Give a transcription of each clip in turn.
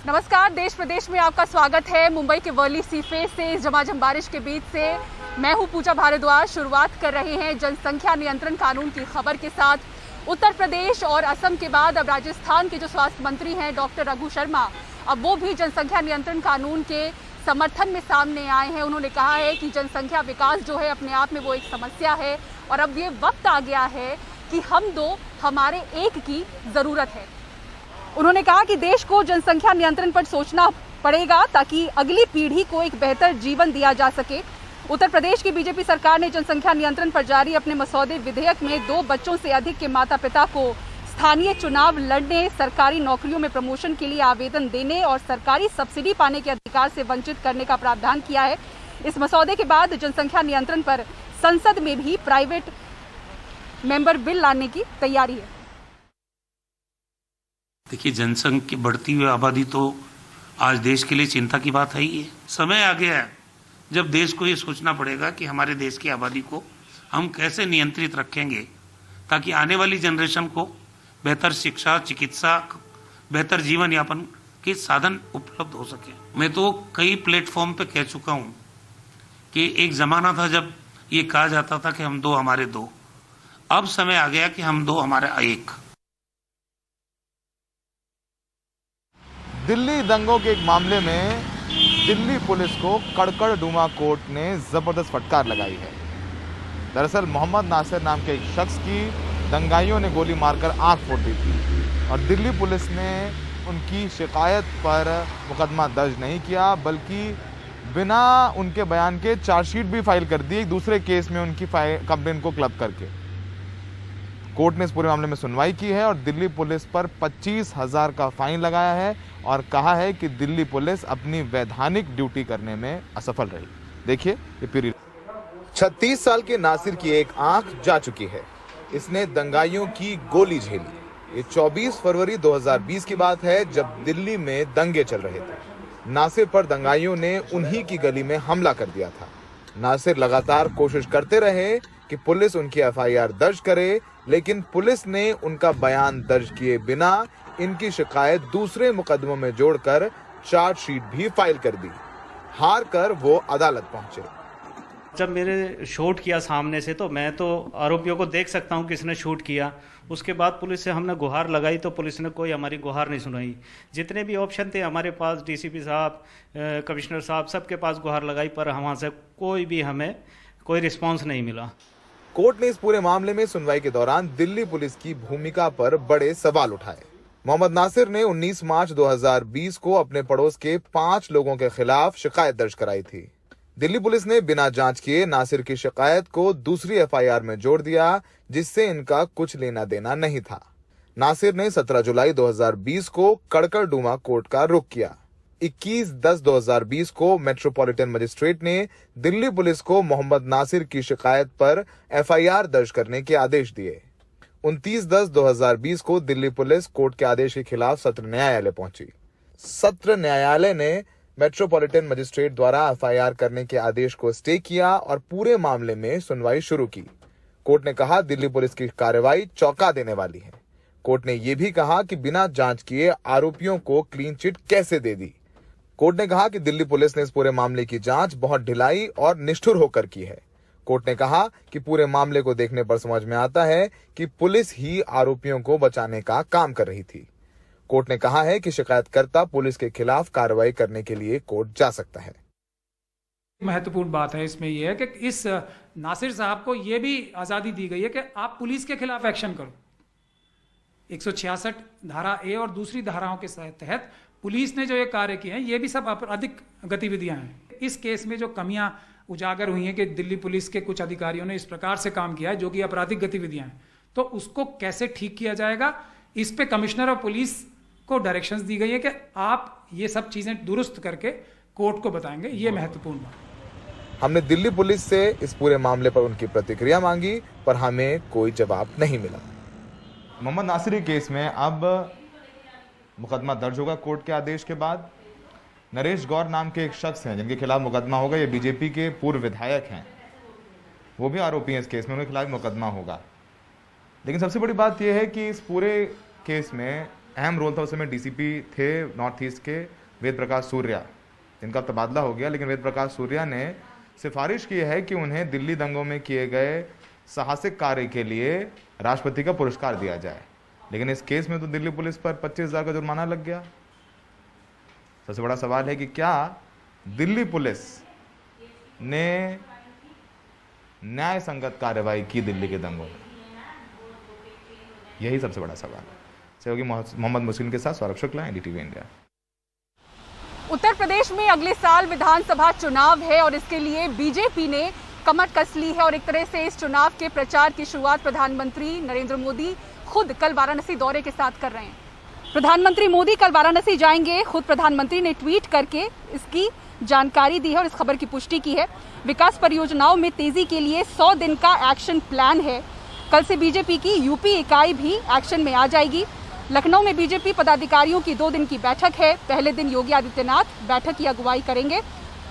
नमस्कार, देश प्रदेश में आपका स्वागत है। मुंबई के वर्ली सी फेस से इस झमाझम बारिश के बीच से मैं हूं पूजा भारद्वाज। शुरुआत कर रहे हैं जनसंख्या नियंत्रण कानून की खबर के साथ। उत्तर प्रदेश और असम के बाद अब राजस्थान के जो स्वास्थ्य मंत्री हैं डॉक्टर रघु शर्मा, अब वो भी जनसंख्या नियंत्रण कानून के समर्थन में सामने आए हैं। उन्होंने कहा है कि जनसंख्या विकास जो है अपने आप में वो एक समस्या है और अब ये वक्त आ गया है कि हम दो हमारे एक की जरूरत है। उन्होंने कहा कि देश को जनसंख्या नियंत्रण पर सोचना पड़ेगा ताकि अगली पीढ़ी को एक बेहतर जीवन दिया जा सके। उत्तर प्रदेश की बीजेपी सरकार ने जनसंख्या नियंत्रण पर जारी अपने मसौदे विधेयक में 2 बच्चों से अधिक के माता पिता को स्थानीय चुनाव लड़ने, सरकारी नौकरियों में प्रमोशन के लिए आवेदन देने और सरकारी सब्सिडी पाने के अधिकार से वंचित करने का प्रावधान किया है। इस मसौदे के बाद जनसंख्या नियंत्रण पर संसद में भी प्राइवेट मेंबर बिल लाने की तैयारी है। देखिए, जनसंख्या की बढ़ती हुई आबादी तो आज देश के लिए चिंता की बात है ही है। समय आ गया है जब देश को ये सोचना पड़ेगा कि हमारे देश की आबादी को हम कैसे नियंत्रित रखेंगे ताकि आने वाली जनरेशन को बेहतर शिक्षा, चिकित्सा, बेहतर जीवन यापन के साधन उपलब्ध हो सके। मैं तो कई प्लेटफॉर्म पे कह चुका हूं कि एक जमाना था जब ये कहा जाता था कि हम दो हमारे दो। अब समय आ गया कि हम दो हमारे एक। दिल्ली दंगों के एक मामले में दिल्ली पुलिस को कड़कड़डूमा कोर्ट ने जबरदस्त फटकार लगाई है। दरअसल मोहम्मद नासिर नाम के एक शख्स की दंगाइयों ने गोली मारकर आंख फोड़ दी थी और दिल्ली पुलिस ने उनकी शिकायत पर मुकदमा दर्ज नहीं किया बल्कि बिना उनके बयान के चार्जशीट भी फाइल कर दी एक दूसरे केस में उनकी कंप्लेंट को क्लब करके। कोर्ट ने इस पूरे मामले में सुनवाई की है और दिल्ली पुलिस पर 25,000 का फाइन लगाया है और कहा है कि दिल्ली पुलिस अपनी वैधानिक ड्यूटी करने में असफल रही। देखिए ये पूरी 36 साल के नासिर की एक आंख जा चुकी है। इसने दंगाइयों की गोली झेली। ये 24 फरवरी 2020 की बात है जब दिल्ली में दंगे चल रहे थे। नासिर पर दंगाइयों ने उन्हीं की गली में हमला कर दिया था। नासिर लगातार कोशिश करते रहे कि पुलिस उनकी एफआईआर दर्ज करे, लेकिन पुलिस ने उनका बयान दर्ज किए बिना इनकी शिकायत दूसरे मुकदमों में जोड़कर चार्जशीट भी फाइल कर दी। हार कर वो अदालत पहुंचे। जब मेरे शूट किया सामने से तो मैं तो आरोपियों को देख सकता हूं किसने शूट किया। उसके बाद पुलिस से हमने गुहार लगाई तो पुलिस ने कोई हमारी गुहार नहीं सुनाई। जितने भी ऑप्शन थे हमारे पास, डीसीपी साहब, कमिश्नर साहब, सबके पास गुहार लगाई पर वहाँ से कोई भी हमें कोई रिस्पॉन्स नहीं मिला। कोर्ट ने इस पूरे मामले में सुनवाई के दौरान दिल्ली पुलिस की भूमिका पर बड़े सवाल उठाए। मोहम्मद नासिर ने 19 मार्च 2020 को अपने पड़ोस के 5 लोगों के खिलाफ शिकायत दर्ज कराई थी। दिल्ली पुलिस ने बिना जांच किए नासिर की शिकायत को दूसरी एफआईआर में जोड़ दिया जिससे इनका कुछ लेना देना नहीं था। नासिर ने 17 जुलाई 2020 को कड़कड़डूमा कोर्ट का रुख किया। 21/10/2020 को मेट्रोपॉलिटन मजिस्ट्रेट ने दिल्ली पुलिस को मोहम्मद नासिर की शिकायत पर एफआईआर दर्ज करने के आदेश दिए। 29/10/2020 को दिल्ली पुलिस कोर्ट के आदेश के खिलाफ सत्र न्यायालय पहुंची। सत्र न्यायालय ने मेट्रोपॉलिटन मजिस्ट्रेट द्वारा एफआईआर करने के आदेश को स्टे किया और पूरे मामले में सुनवाई शुरू की। कोर्ट ने कहा दिल्ली पुलिस की कार्रवाई चौंका देने वाली है। कोर्ट ने यह भी कहा कि बिना जांच किए आरोपियों को क्लीन चिट कैसे दे दी। कोर्ट ने कहा कि दिल्ली पुलिस ने इस पूरे मामले की जांच बहुत ढिलाई और निष्ठुर होकर की है। कोर्ट ने कहा कि पूरे मामले को देखने पर समझ में आता है कि पुलिस ही आरोपियों को बचाने का काम कर रही थी। कोर्ट ने कहा है कि शिकायतकर्ता पुलिस के खिलाफ कार्रवाई करने के लिए कोर्ट जा सकता है। महत्वपूर्ण बात है इसमें यह है कि इस नासिर साहब को यह भी आजादी दी गई है कि आप पुलिस के खिलाफ एक्शन करो। 166 धारा ए और दूसरी धाराओं के तहत पुलिस ने जो ये कार्य किए हैं ये भी सब आपराधिक गतिविधियां हैं। इस केस में जो कमियां उजागर हुई हैं कि दिल्ली पुलिस के कुछ अधिकारियों ने इस प्रकार से काम किया है जो कि आपराधिक गतिविधियां हैं, तो उसको कैसे ठीक किया जाएगा, इस पे कमिश्नर ऑफ पुलिस को डायरेक्शंस दी गई है कि आप ये सब चीजें दुरुस्त करके कोर्ट को बताएंगे। ये महत्वपूर्ण बात। हमने दिल्ली पुलिस से इस पूरे मामले पर उनकी प्रतिक्रिया मांगी पर हमें कोई जवाब नहीं मिला। मोहम्मद नासिर केस में अब मुकदमा दर्ज होगा कोर्ट के आदेश के बाद। नरेश गौर नाम के एक शख्स हैं जिनके खिलाफ मुकदमा होगा। ये बीजेपी के पूर्व विधायक हैं, वो भी आरोपी हैं इस केस में, उनके खिलाफ मुकदमा होगा। लेकिन सबसे बड़ी बात यह है कि इस पूरे केस में अहम रोल था। उस समय डीसीपी थे नॉर्थ ईस्ट के वेद प्रकाश सूर्या, जिनका तबादला हो गया, लेकिन वेद प्रकाश सूर्या ने सिफारिश की है कि उन्हें दिल्ली दंगों में किए गए साहसिक कार्य के लिए राष्ट्रपति का पुरस्कार दिया जाए। लेकिन इस केस में तो दिल्ली पुलिस पर 25,000 का जुर्माना लग गया। सबसे बड़ा सवाल है कि क्या दिल्ली पुलिस ने न्याय संगत कार्रवाई की दिल्ली के दंगों में? यही सबसे बड़ा सवाल है। सहयोगी मोहम्मद मुस्लिम के साथ सौरभ शुक्ला, एनडीटीवी इंडिया। उत्तर प्रदेश में अगले साल विधानसभा चुनाव है और इसके लिए बीजेपी ने कमर कस ली है और एक तरह से इस चुनाव के प्रचार की शुरुआत प्रधानमंत्री नरेंद्र मोदी खुद कल वाराणसी दौरे के साथ कर रहे हैं। प्रधानमंत्री मोदी कल वाराणसी जाएंगे। खुद प्रधानमंत्री ने ट्वीट करके इसकी जानकारी दी है और इस खबर की पुष्टि की है। विकास परियोजनाओं में तेजी के लिए 100 दिन का एक्शन प्लान है। कल से बीजेपी की यूपी इकाई भी एक्शन में आ जाएगी। लखनऊ में बीजेपी पदाधिकारियों की 2 दिन की बैठक है। पहले दिन योगी आदित्यनाथ बैठक की अगुवाई करेंगे।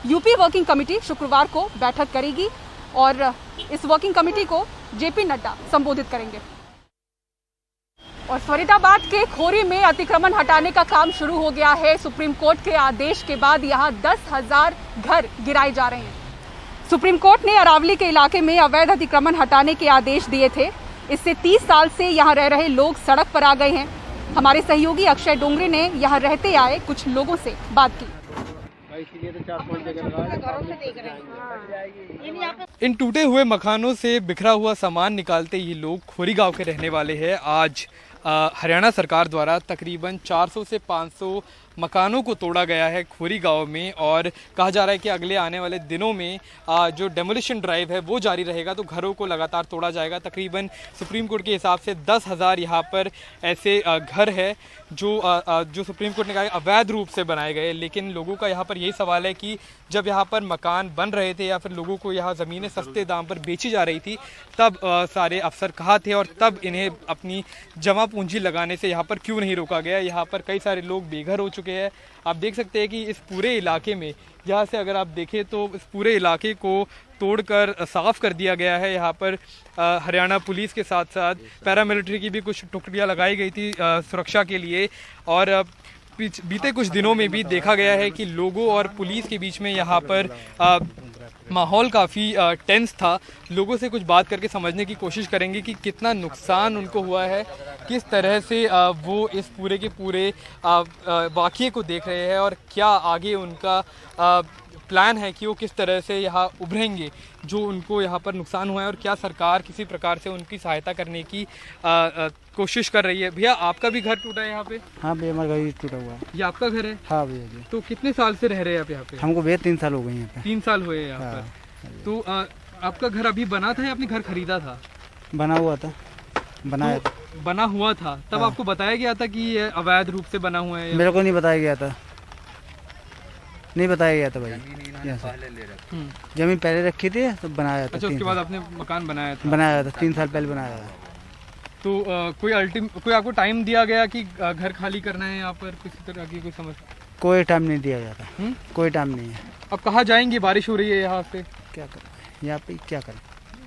यूपी वर्किंग कमेटी शुक्रवार को बैठक करेगी और इस वर्किंग कमेटी को जेपी नड्डा संबोधित करेंगे। और फरीदाबाद के खोरी में अतिक्रमण हटाने का काम शुरू हो गया है। सुप्रीम कोर्ट के आदेश के बाद यहां 10,000 घर गिराए जा रहे हैं। सुप्रीम कोर्ट ने अरावली के इलाके में अवैध अतिक्रमण हटाने के आदेश दिए थे। इससे 30 साल से यहां रह रहे लोग सड़क पर आ गए हैं। हमारे सहयोगी अक्षय डोंगरे ने यहां रहते आए कुछ लोगों से बात की। इन टूटे हुए मकानों से बिखरा हुआ सामान निकालते ये लोग खोरी गांव के रहने वाले हैं। आज हरियाणा सरकार द्वारा तकरीबन 400 से 500 मकानों को तोड़ा गया है खोरी गांव में और कहा जा रहा है कि अगले आने वाले दिनों में जो डेमोलिशन ड्राइव है वो जारी रहेगा, तो घरों को लगातार तोड़ा जाएगा। तकरीबन सुप्रीम कोर्ट के हिसाब से 10,000 यहाँ पर ऐसे घर है जो सुप्रीम कोर्ट ने कहा अवैध रूप से बनाए गए। लेकिन लोगों का यहाँ पर यही सवाल है कि जब यहाँ पर मकान बन रहे थे या फिर लोगों को यहाँ ज़मीनें सस्ते दाम पर बेची जा रही थी, तब सारे अफसर कहाँ थे और तब इन्हें अपनी जमा पूंजी लगाने से यहाँ पर क्यों नहीं रोका गया। यहाँ पर कई सारे लोग बेघर हो चुके हैं। आप देख सकते हैं कि इस पूरे इलाके में, यहाँ से अगर आप देखें तो इस पूरे इलाके को तोड़कर साफ़ कर दिया गया है। यहाँ पर हरियाणा पुलिस के साथ साथ पैरामिलिट्री की भी कुछ टुकड़ियाँ लगाई गई थी सुरक्षा के लिए। और बीते कुछ दिनों में भी देखा गया है कि लोगों और पुलिस के बीच में यहाँ पर माहौल काफ़ी टेंस था। लोगों से कुछ बात करके समझने की कोशिश करेंगे कि कितना नुकसान उनको हुआ है, किस तरह से वो इस पूरे के पूरे वाक़ये को देख रहे हैं और क्या आगे उनका प्लान है कि वो किस तरह से यहाँ उभरेंगे जो उनको यहाँ पर नुकसान हुआ है और क्या सरकार किसी प्रकार से उनकी सहायता करने की कोशिश कर रही है। भैया, आपका भी घर टूटा है यहाँ पे? हाँ भैया, हमारा घर टूटा हुआ है। ये आपका घर है? हाँ भैया जी। तो कितने साल से रह रहे हैं आप यहाँ पे? हमको भैया 3 साल हो गए यहाँ पे। 3 साल हुए यहाँ पर। तो आपका घर अभी बना था या आपने घर खरीदा था? बना हुआ था, बनाया था। बना हुआ था तब आपको बताया गया था कि ये अवैध रूप से बना हुआ है? मेरे को नहीं बताया गया था, नहीं बताया गया था भाई। जमीन पहले रखी थी तो बनाया था। अच्छा, उसके बाद आपने मकान बनाया था? बनाया था, 3 साल पहले बनाया था। तो कोई आपको टाइम दिया गया कि घर खाली करना है यहाँ पर, किसी तरह की कोई समझ? कोई टाइम नहीं दिया गया था। कोई टाइम नहीं है। अब कहाँ जाएंगे? बारिश हो रही है यहाँ से, क्या करें यहाँ पे, क्या करें,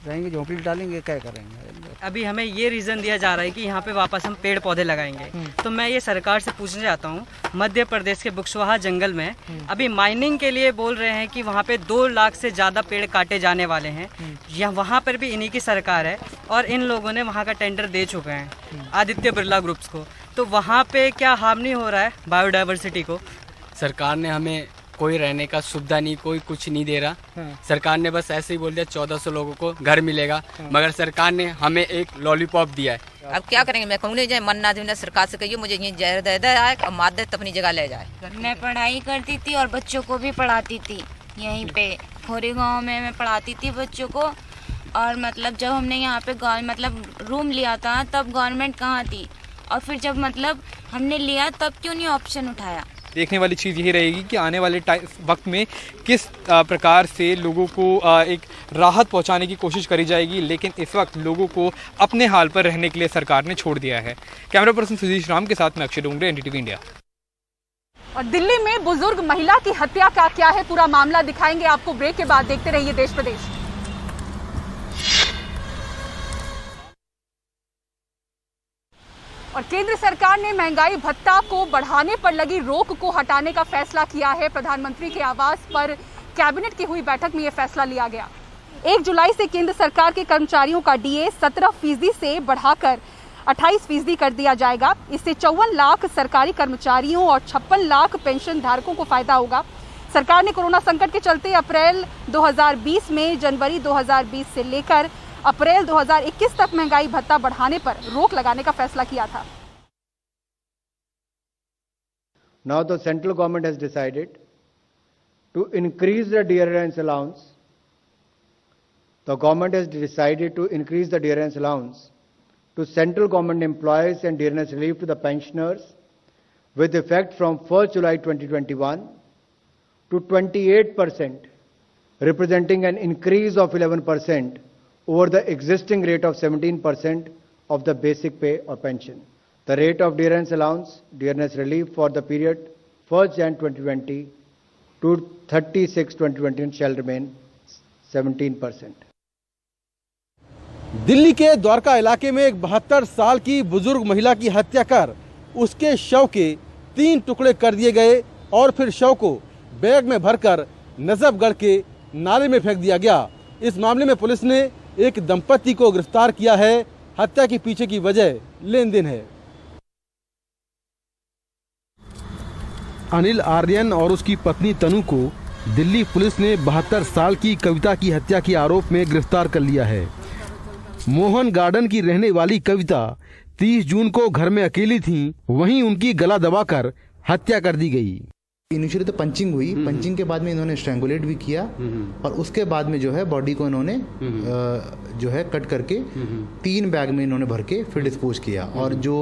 रहेंगे झोंपड़ी डालेंगे, क्या करेंगे। अभी हमें ये रीज़न दिया जा रहा है कि यहाँ पे वापस हम पेड़ पौधे लगाएंगे। तो मैं ये सरकार से पूछना चाहता हूँ, मध्य प्रदेश के बुक्सवाहा जंगल में अभी माइनिंग के लिए बोल रहे हैं कि वहाँ पे 2 लाख से ज़्यादा पेड़ काटे जाने वाले हैं। या वहाँ पर भी इन्हीं की सरकार है और इन लोगों ने वहाँ का टेंडर दे चुके हैं आदित्य बिरला ग्रुप्स को। तो वहाँ पे क्या हार्म नहीं हो रहा है बायोडाइवर्सिटी को? सरकार ने हमें कोई रहने का सुविधा नहीं, कोई कुछ नहीं दे रहा। सरकार ने बस ऐसे ही बोल दिया 1400 लोगों को घर मिलेगा, मगर सरकार ने हमें एक लॉलीपॉप दिया है। अब क्या करेंगे? मैं कहूँ नहीं जाए मन्ना जो सरकार से कहिए मुझे ये जहर दे दे आए और मार दे तो अपनी जगह ले जाए। मैं पढ़ाई करती थी और बच्चों को भी पढ़ाती थी यहीं पे खोरी गांव में। मैं पढ़ाती थी बच्चों को और मतलब जब हमने यहाँ पे मतलब रूम लिया था तब गवर्नमेंट कहाँ थी, और फिर जब मतलब हमने लिया तब क्यों नहीं ऑप्शन उठाया। देखने वाली चीज़ यही रहेगी कि आने वाले वक्त में किस प्रकार से लोगों को एक राहत पहुंचाने की कोशिश करी जाएगी। लेकिन इस वक्त लोगों को अपने हाल पर रहने के लिए सरकार ने छोड़ दिया है। कैमरा पर्सन सुधीश राम के साथ मैं अक्षय डोंगरे, एनडीटीवी इंडिया। और दिल्ली में बुजुर्ग महिला की हत्या का क्या है पूरा मामला, दिखाएंगे आपको ब्रेक के बाद। देखते रहिए देश प्रदेश। और केंद्र सरकार ने महंगाई भत्ता को बढ़ाने पर लगी रोक को हटाने का फैसला किया है। प्रधानमंत्री के आवास पर कैबिनेट की हुई बैठक में यह फैसला लिया गया। 1 जुलाई से केंद्र सरकार के कर्मचारियों का डीए 17% से बढ़ाकर 28% कर दिया जाएगा। इससे 54 लाख सरकारी कर्मचारियों और 56 लाख पेंशन धारकों को फायदा होगा। सरकार ने कोरोना संकट के चलते अप्रैल 2020 में जनवरी 2020 से लेकर अप्रैल 2021 तक महंगाई भत्ता बढ़ाने पर रोक लगाने का फैसला किया था। Now the central government has decided to increase the dearness allowance. The government has decided to increase the dearness allowance to central government employees and dearness relief to the pensioners with effect from 1st July 2021 to 28%, representing an increase of 11% over the existing rate of 17% of the basic pay or pension. The rate of dearness allowance, dearness relief for the period 1st Jan 2020 to 30/6/2020 shall remain 17%. Delhi के द्वारका इलाके में एक 72 साल की बुजुर्ग महिला की हत्या कर उसके शव के 3 टुकड़े कर दिए गए और फिर शव को बैग में भरकर नजफगढ़ के नाले में फेंक दिया गया। इस मामले में पुलिस ने एक दंपति को गिरफ्तार किया है। हत्या के पीछे की वजह लेन देन है। अनिल आर्यन और उसकी पत्नी तनु को दिल्ली पुलिस ने 72 साल की कविता की हत्या के आरोप में गिरफ्तार कर लिया है। मोहन गार्डन की रहने वाली कविता 30 जून को घर में अकेली थीं, वहीं उनकी गला दबाकर हत्या कर दी गई। इनिशियली तो पंचिंग हुई, पंचिंग के बाद में इन्होंने स्ट्रैंगुलेट भी किया और उसके बाद में जो है बॉडी को इन्होंने जो है कट करके 3 बैग में इन्होंने भर के फिर डिस्पोज किया और जो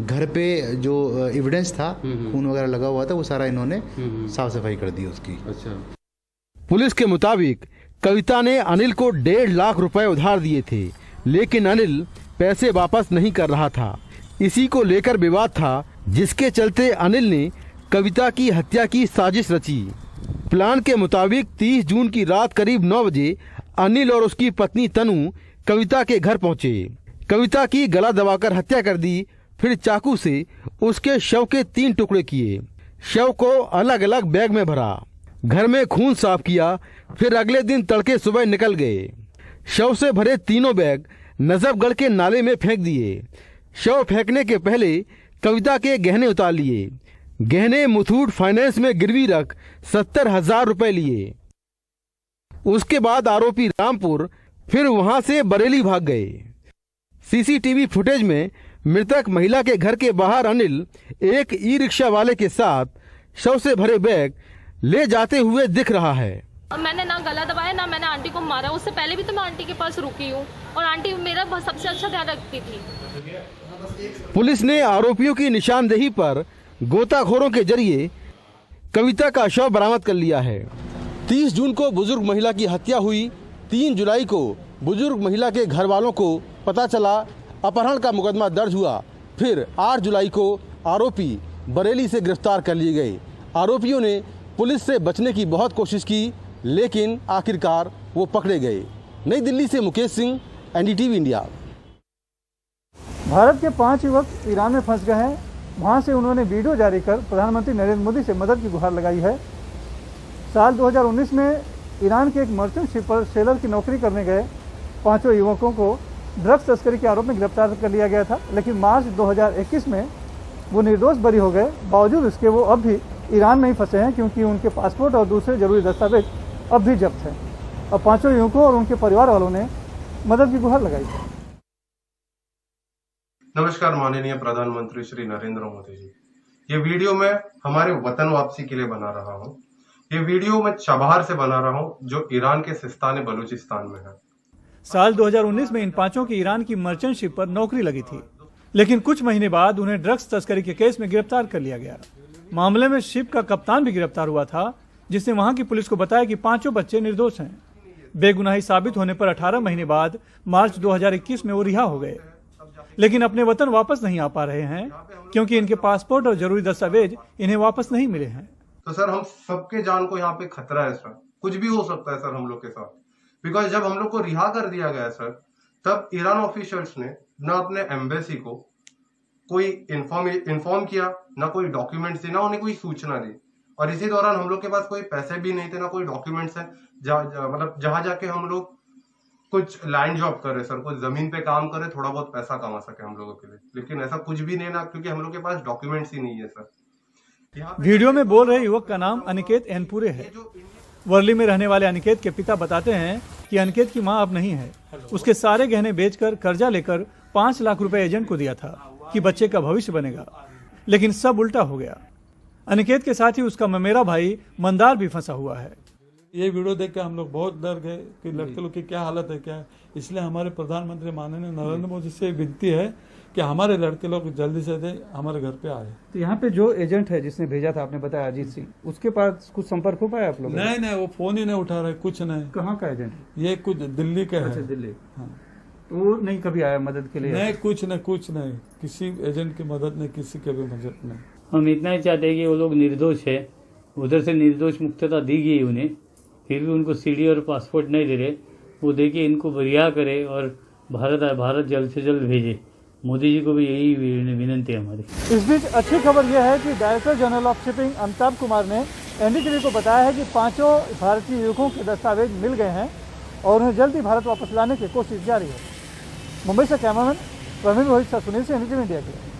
घर पे जो एविडेंस था खून वगैरह लगा हुआ था वो सारा इन्होंने साफ सफाई कर दी उसकी। अच्छा। पुलिस के मुताबिक कविता ने अनिल को 1.5 लाख रुपए उधार दिए थे, लेकिन अनिल पैसे वापस नहीं कर रहा था। इसी को लेकर विवाद था, जिसके चलते अनिल ने कविता की हत्या की साजिश रची। प्लान के मुताबिक 30 जून की रात करीब 9 बजे अनिल और उसकी पत्नी तनु कविता के घर पहुंचे। कविता की गला दबाकर हत्या कर दी, फिर चाकू से उसके शव के 3 टुकड़े किए। शव को अलग अलग बैग में भरा, घर में खून साफ किया, फिर अगले दिन तड़के सुबह निकल गए। शव से भरे तीनों बैग नजफगढ़ के नाले में फेंक दिए। शव फेंकने के पहले कविता के गहने उतार लिए। गहने मुथूट फाइनेंस में गिरवी रख 70,000 रुपए लिए। उसके बाद आरोपी रामपुर फिर वहां से बरेली भाग गए। सीसीटीवी फुटेज में मृतक महिला के घर के बाहर अनिल एक ई रिक्शा वाले के साथ शव से भरे बैग ले जाते हुए दिख रहा है। मैंने ना गला दबाया ना मैंने आंटी को मारा। उससे पहले भी तो मैं आंटी के पास रुकी हूँ और आंटी मेरा सबसे अच्छा ध्यान रखती थी। पुलिस ने आरोपियों की निशानदेही पर गोताखोरों के जरिए कविता का शव बरामद कर लिया है। 30 जून को बुजुर्ग महिला की हत्या हुई। 3 जुलाई को बुजुर्ग महिला के घर वालों को पता चला, अपहरण का मुकदमा दर्ज हुआ। फिर 8 जुलाई को आरोपी बरेली से गिरफ्तार कर लिए गए। आरोपियों ने पुलिस से बचने की बहुत कोशिश की, लेकिन आखिरकार वो पकड़े गए। नई दिल्ली से मुकेश सिंह, एनडीटीवी इंडिया। भारत के 5 युवक ईरान में फंस गए हैं। वहां से उन्होंने वीडियो जारी कर प्रधानमंत्री नरेंद्र मोदी से मदद की गुहार लगाई है। साल 2019 में ईरान के एक मर्चेंट शिप पर सेलर की नौकरी करने गए 5 युवकों को ड्रग्स तस्करी के आरोप में गिरफ्तार कर लिया गया था, लेकिन मार्च 2021 में वो निर्दोष बरी हो गए। बावजूद इसके वो अब भी ईरान में ही फंसे हैं, क्योंकि उनके पासपोर्ट और दूसरे जरूरी दस्तावेज अब भी जब्त हैं। अब 5 युवकों और उनके परिवार वालों ने मदद की गुहार लगाई है। नमस्कार माननीय प्रधानमंत्री श्री नरेंद्र मोदी जी, ये वीडियो मैं हमारे वतन वापसी के लिए बना रहा हूँ। ये वीडियो मैं चबहार से बना रहा हूँ, जो ईरान के सिस्तान बलूचिस्तान में है। साल 2019 में इन 5 की ईरान की मर्चेंट शिप पर नौकरी लगी थी, लेकिन कुछ महीने बाद उन्हें ड्रग्स तस्करी के केस में गिरफ्तार कर लिया गया। मामले में शिप का कप्तान भी गिरफ्तार हुआ था, जिसने वहां की पुलिस को बताया कि 5 बच्चे निर्दोष हैं। बेगुनाही साबित होने पर 18 महीने बाद मार्च 2021 में वो रिहा हो गए, लेकिन अपने वतन वापस नहीं आ पा रहे हैं, क्योंकि इनके पासपोर्ट और जरूरी दस्तावेज इन्हें वापस नहीं मिले हैं। तो सर हम सबके जान को यहाँ पे खतरा है सर, कुछ भी हो सकता है सर हम लोग के साथ। बिकॉज जब हम लोग को रिहा कर दिया गया सर, तब ईरान ऑफिशियल्स ने न अपने एम्बेसी को कोई इन्फॉर्म किया, ना कोई डॉक्यूमेंट्स दी, ना उन्हें कोई सूचना दी। और इसी दौरान हम लोग के पास कोई पैसे भी नहीं थे, ना कोई डॉक्यूमेंट्स है। मतलब जहां जाके हम लोग कुछ लैंड जॉब कर रहे सर, कुछ जमीन पे काम करे, थोड़ा बहुत पैसा कमा सके हम लोगों के लिए, लेकिन ऐसा कुछ भी नहीं ना, क्योंकि हम लोग के पास डॉक्यूमेंट्स ही नहीं है सर। वीडियो में बोल रहे युवक का नाम अनिकेत एनपुरे है। वर्ली में रहने वाले अनिकेत के पिता बताते हैं कि अनिकेत की मां अब नहीं है। उसके सारे गहने बेचकर कर्जा लेकर 5 लाख रुपए एजेंट को दिया था कि बच्चे का भविष्य बनेगा, लेकिन सब उल्टा हो गया। अनिकेत के साथ ही उसका ममेरा भाई मंदार भी फंसा हुआ है। ये वीडियो देख के हम लोग बहुत डर गए कि लड़के लोग की क्या हालत है, क्या है। इसलिए हमारे प्रधानमंत्री माननीय नरेंद्र मोदी से विनती है कि हमारे लड़के लोग जल्दी से हमारे घर पे आए। तो यहाँ पे जो एजेंट है जिसने भेजा था, आपने बताया अजीत सिंह, उसके पास कुछ संपर्क हो पाया आप लोग? नहीं, वो फोन ही नहीं उठा रहे, कुछ नहीं। कहाँ का एजेंट? ये कुछ दिल्ली का है। अच्छा, दिल्ली। हाँ। तो वो नहीं कभी आया मदद के लिए? नहीं, कुछ नहीं, किसी एजेंट की मदद नहीं, किसी के भी मदद नहीं। हम इतना ही चाहते हैं कि वो लोग निर्दोष है, उधर से निर्दोष मुक्तता दी गई उन्हें, फिर भी उनको सीडी और पासपोर्ट नहीं दे रहे। वो देखिए, इनको रिहा करे और भारत जल्द से जल्द भेजे। मोदी जी को भी यही विनंती है हमारी। इस बीच अच्छी खबर यह है कि director general of shipping Amitabh Kumar ने एनडीटीवी को बताया है कि 5 भारतीय युवकों के दस्तावेज मिल गए हैं और उन्हें जल्दी भारत वापस लाने की कोशिश जारी है। मुंबई से कैमरामैन प्रवीण रोहित सुनील से एनडीटीवी इंडिया के लिए।